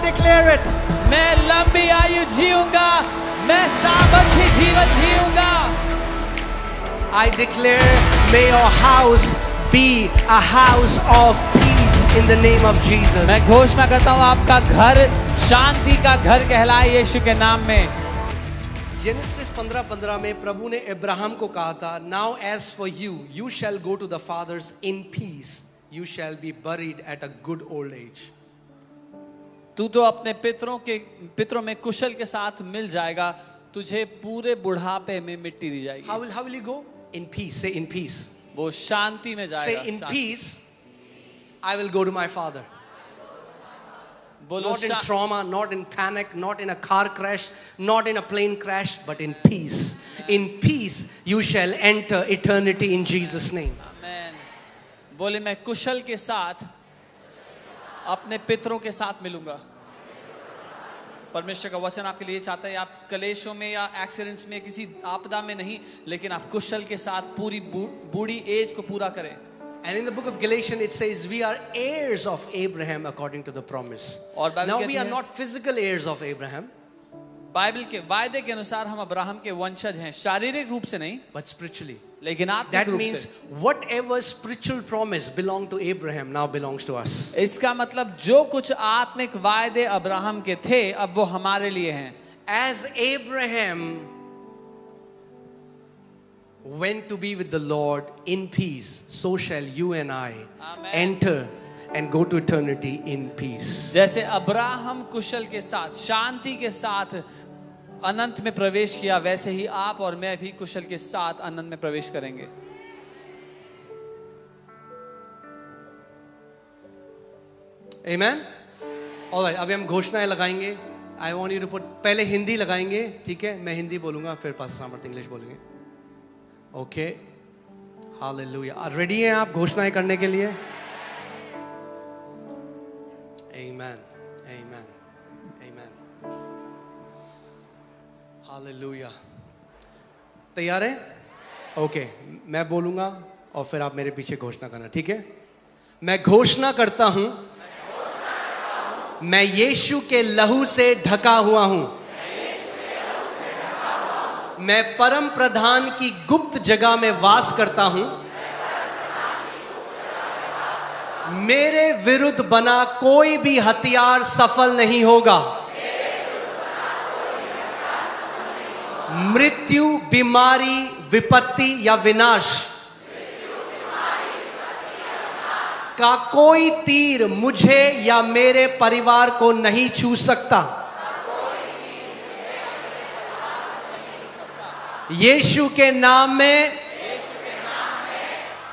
declare it. मैं लंबी आयु जीऊंगा, मैं सामर्थ्य जीवन जीऊंगा। I declare, may your house be a house of peace in the name of Jesus. मैं घोषणा करता हूँ आपका घर शांति का घर कहलाए यीशु के नाम में। जेनेसिस 15:15 में प्रभु ने अब्राहम को कहा था, Now as for you, you shall go to the fathers in peace. You shall be buried at a good old age. तू तो अपने पितरों में कुशल के साथ मिल जाएगा, तुझे पूरे बुढ़ापे में मिट्टी दी जाएगी। How will you go? In peace. Say in peace. वो शांति में जाएगा। Say in peace, I will go to my father. बोलो Not in trauma, not in panic, not in a car crash, not in a plane crash, but in peace. In peace, you shall enter eternity in Jesus' name. आमेन। बोले मैं कुशल के साथ अपने पितरों के साथ मिलूंगा। परमेश्वर का वचन आपके लिए चाहता है, आप कलेशों में या एक्सीडेंट्स में किसी आपदा में नहीं, लेकिन आप कुशल के साथ पूरी बूढ़ी एज को पूरा करें। And in the book of Galatians it says we are heirs of Abraham according to the promise. Now we are not physical heirs of Abraham. Bible के वायदे के अनुसार हम अब्राहम के वंशज हैं, शारीरिक रूप से नहीं, but spiritually. लेकिन आत्मिक That रूप means से। whatever spiritual promise belonged to Abraham now belongs to us. इसका मतलब जो कुछ आत्मिक वायदे अब्राहम के थे अब वो हमारे लिए हैं। As Abraham went to be with the Lord in peace, so shall you and I enter and go to eternity in peace. जैसे अब्राहम कुशल के साथ शांति के साथ अनंत में प्रवेश किया, वैसे ही आप और मैं भी कुशल के साथ अनंत में प्रवेश करेंगे। Amen. All right, अभी हम घोषणाएं लगाएंगे। I want you to put, पहले हिंदी लगाएंगे, ठीक है? मैं हिंदी बोलूंगा, फिर पास्टर सामर्थ इंग्लिश बोलेंगे। Okay, hallelujah. रेडी हैं आप घोषणाएं करने के लिए? आमेन, आमेन, आमेन, हालेलुया। तैयार हैं? ओके, मैं बोलूंगा और फिर आप मेरे पीछे घोषणा करना, ठीक है? मैं घोषणा करता हूं, मैं यीशु के लहू से ढका हुआ हूं। मैं परम प्रधान की गुप्त जगह में वास करता हूं। मेरे विरुद्ध बना कोई भी हथियार सफल नहीं होगा। मृत्यु, बीमारी, विपत्ति या विनाश का कोई तीर मुझे या मेरे परिवार को नहीं छू सकता। यीशु के नाम में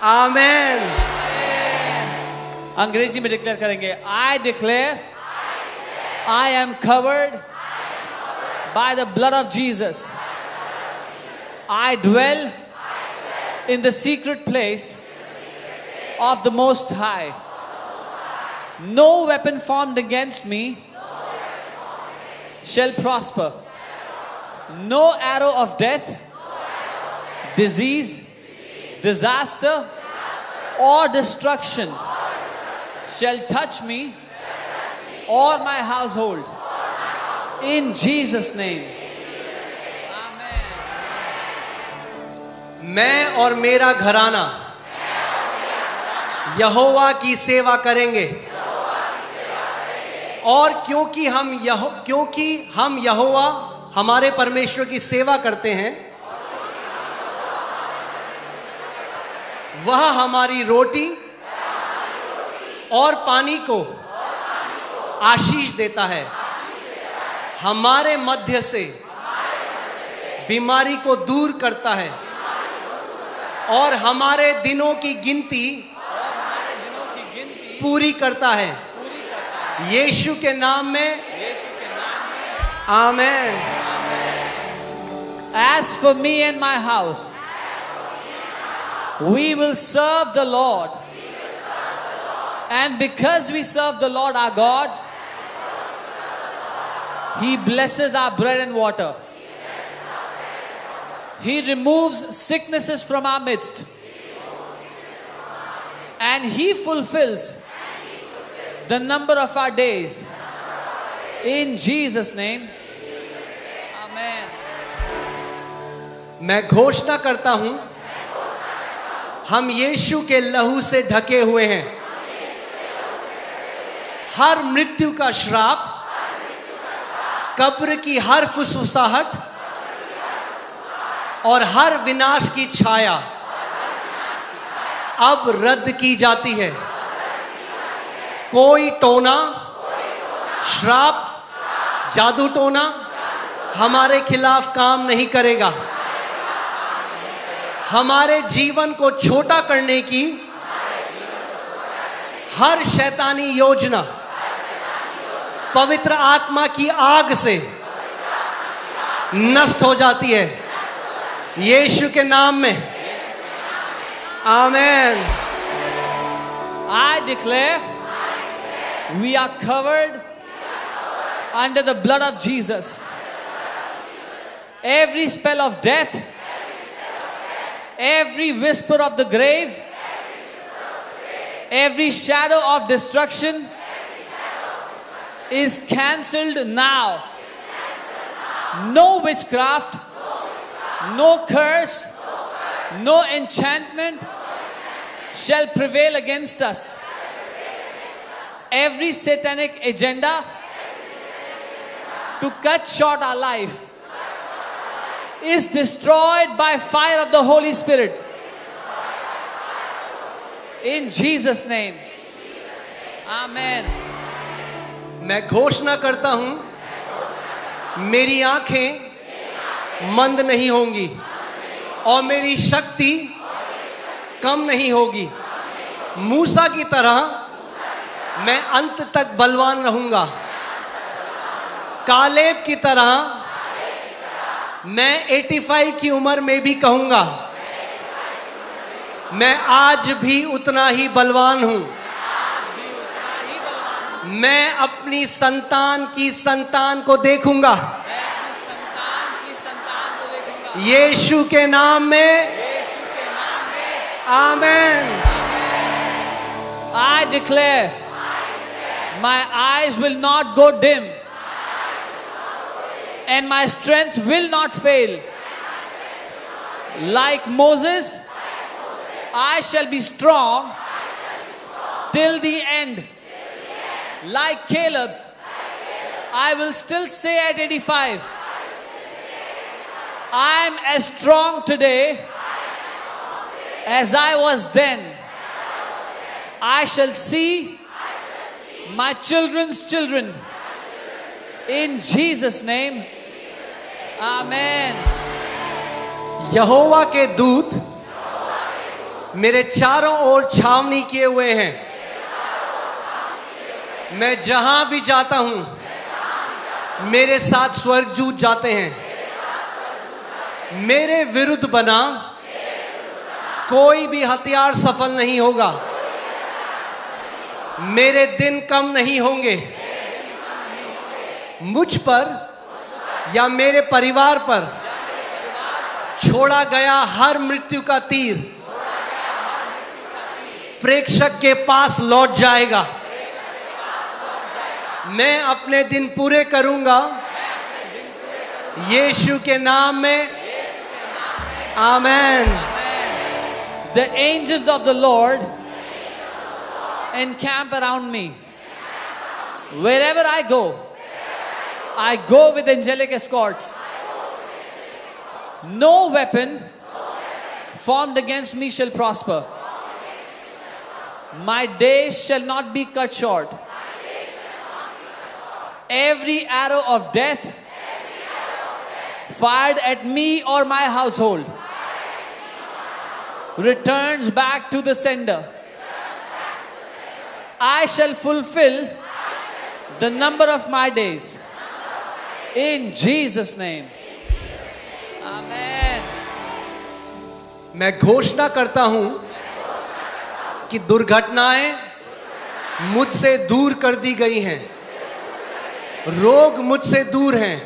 आमेन। अंग्रेजी में डिक्लेयर करेंगे, I declare I am covered by the blood of Jesus. I dwell in the secret place of the Most High. No weapon formed against me shall prosper. No arrow of death, disease, disaster, or destruction shall touch me or my household. In Jesus' name. Amen. मैं और मेरा घराना यहोवा की सेवा करेंगे। और क्योंकि हम यहोवा हमारे परमेश्वर की सेवा करते हैं, वह हमारी रोटी और पानी को आशीष देता है। हमारे मध्य से बीमारी को दूर करता है और हमारे दिनों की गिनती पूरी करता है। यीशु के नाम में आमेन। As for me and my house, we will serve the Lord. And because we serve the Lord our God, He blesses our bread and water. He removes sicknesses from our midst. And He fulfills the number of our days. In Jesus' name. Amen. मैं घोषणा करता हूं, हम यीशु के लहू से ढके हुए हैं। हर मृत्यु का श्राप, कब्र की हर फुसफुसाहट और हर विनाश की छाया अब रद्द की जाती है। कोई टोना, श्राप, जादू टोना हमारे खिलाफ काम नहीं करेगा। हमारे जीवन को छोटा करने की हर शैतानी योजना पवित्र आत्मा की आग से नष्ट हो जाती है, यीशु के नाम में। आमेन। I declare we are covered under the blood of Jesus. Every spell of death, every whisper of the grave, every shadow of destruction is cancelled now. No witchcraft, no curse, no enchantment shall prevail against us. Every satanic agenda to cut short our life is destroyed by fire of the Holy Spirit. In Jesus' name. Amen. मैं घोषणा करता हूं, मेरी आंखें मंद नहीं होंगी और मेरी शक्ति कम नहीं होगी। मूसा की तरह मैं अंत तक बलवान रहूंगा। कालेब की तरह मैं 85 की उम्र में भी कहूंगा, मैं आज भी उतना ही बलवान हूं। मैं अपनी संतान की संतान को देखूंगा, यीशु के नाम में। आमेन। I declare my eyes will not go dim and my strength will not fail. Like Moses, I shall be strong till the end. Like Caleb, I will still say at 85, I am as strong today as I was then. I shall see my children's children. In Jesus' name. Amen. यहोवा के दूत मेरे चारों ओर छावनी किए हुए हैं। मैं जहां भी जाता हूं, मेरे साथ स्वर्गदूत जाते हैं। मेरे विरुद्ध बना कोई भी हथियार सफल नहीं होगा। मेरे दिन कम नहीं होंगे। मुझ पर या मेरे परिवार पर छोड़ा गया हर मृत्यु का तीर प्रेक्षक के पास लौट जाएगा। मैं अपने दिन पूरे करूंगा, यीशु के नाम में। आमेन। The angels of the Lord encamp around me. Wherever I go with angelic escorts. No weapon formed against me shall prosper. My days shall not be cut short. Every arrow of death fired at me or my household returns back to the sender. I shall fulfill the number of my days. In Jesus' name. Amen. मैं घोषणा करता हूं कि दुर्घटनाएं मुझसे दूर कर दी गई हैं। रोग मुझसे दूर हैं।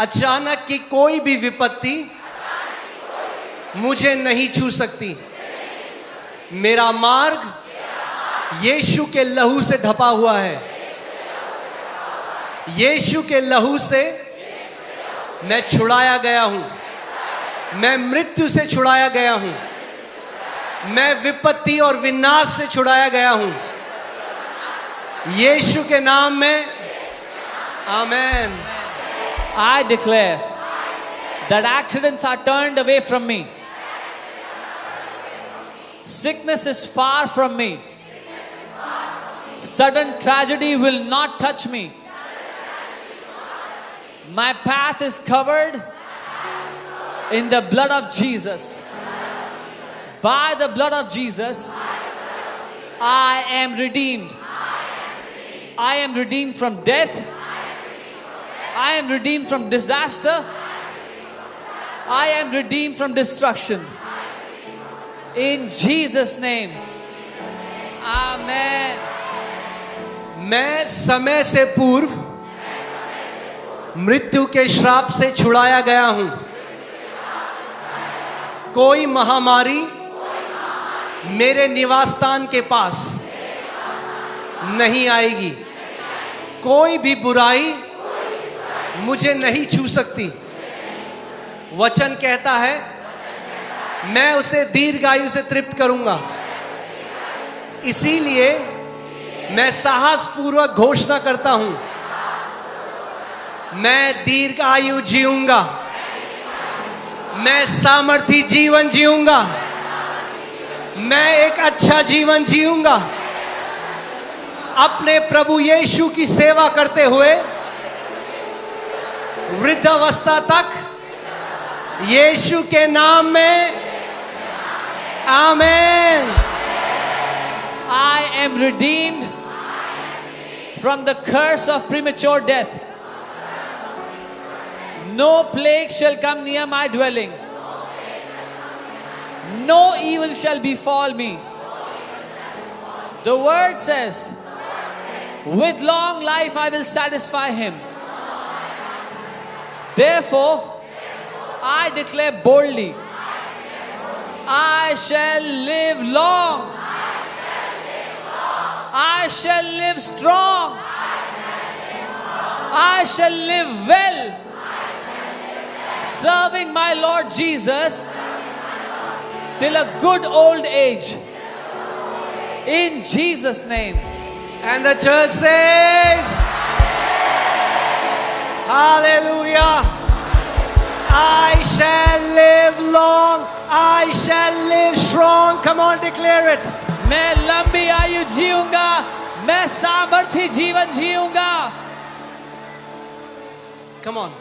अचानक की कोई भी विपत्ति मुझे नहीं छू सकती। मेरा मार्ग यीशु के लहू से ढपा हुआ है। यीशु के लहू से मैं छुड़ाया गया हूं, मैं मृत्यु से छुड़ाया गया हूं, मैं विपत्ति और विनाश से छुड़ाया गया हूं, यीशु के नाम में आमेन। I declare that accidents are turned away from me. Sickness is far from me. Sudden tragedy will not touch me. My path is covered in the blood of Jesus. By the blood of Jesus, I am redeemed. I am redeemed from death. I am redeemed from disaster. I am redeemed from destruction. In Jesus' name. Amen. मैं समय से पूर्व मृत्यु के श्राप से छुड़ाया गया हूं। कोई महामारी मेरे निवास स्थान के पास नहीं आएगी। कोई भी बुराई मुझे नहीं छू सकती। वचन कहता है मैं उसे दीर्घायु से तृप्त करूंगा। इसीलिए मैं साहस पूर्वक घोषणा करता हूं, मैं दीर्घायु जीऊंगा, मैं सामर्थी जीवन जीऊंगा, मैं एक अच्छा जीवन जीऊंगा। अपने प्रभु यीशु की सेवा करते हुए वृद्धावस्था तक यीशु के नाम में आमेन। I am redeemed from the curse of premature death. No plague shall come near my dwelling. No evil shall befall me. The word says, with long life I will satisfy him. Therefore, I declare boldly, I shall live long. I shall live strong. I shall live well. Serving my Lord Jesus till a good old age. In Jesus' name. And the church says, hallelujah. I shall live long. I shall live strong. Come on, declare it. मैं लंबी आयु जीऊंगा, मैं सामर्थी जीवन जीऊंगा। Come on.